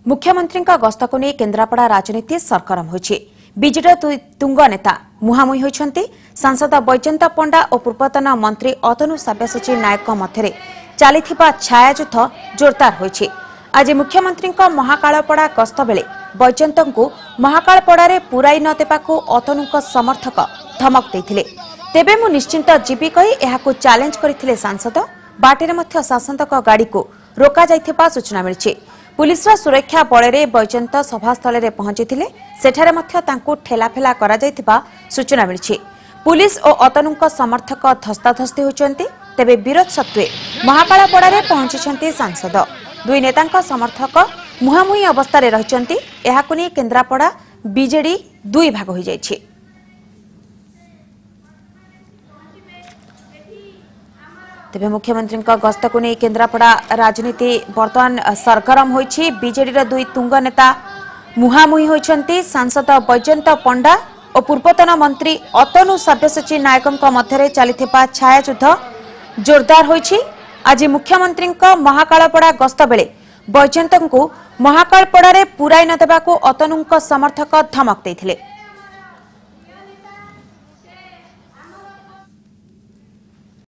मुख्यमंत्री गस्त को नहीं केन्द्रापड़ा राजनीति सरगरम होइछि। बीजेडी तुंग नेता मुहांमुही होइछन्ति। सांसद बैजयंत पंडा और पूर्वतन मंत्री अतनु सब्यसाची नायक मध्य चलिथिबा छायायुद्ध जोरदार होइछि। आज मुख्यमंत्री महाकालपड़ा गस्त बेले बैजयंत को महाकालपड़ारे पुराई न देबाकू अतनु समर्थक धमक देथिले। तेबे मु निश्चिंत जीवी कही एहाकू चैलेंज करथिले सांसद। बाटेरे मध्य सांसदक गाड़ी को रोका जाइथिबा सूचना मिलिछि। पुलिस सुरक्षा बल बैजयंत सभास्थल में पहुंची सेठारे मध्य तांकू ठेलाफेला करा जाइथिबा सूचना मिलिछि। पुलिस और अतनु समर्थक धस्ताधस्ती होइछन्ति। तेबे विरोध सत्वे महाकालपड़ारे पहुंची सांसद। दुई नेतांका समर्थक मुहांमुही अवस्था रहिछन्ति। एहाकू नै केन्द्रापड़ा बीजेडी दुई भाग होई जाइछि। तेबे मुख्यमंत्री गस्त को नहीं केन्द्रापड़ा राजनीति बर्तमान सरगरम होइछि। बीजेडी दुई तुंग नेता मुहांमुही होइछन्ति। सांसद बैजयंत पंडा और पूर्वतन मंत्री अतनु सब्यसाची नायक मध्य चलिथिबा छायायुद्ध जोरदार होइछि। आज मुख्यमंत्री महाकालपड़ा गस्त बेले बैजयंत को महाकालपड़ारे पुराई न देबाकू अतनु समर्थक धमक देथिले।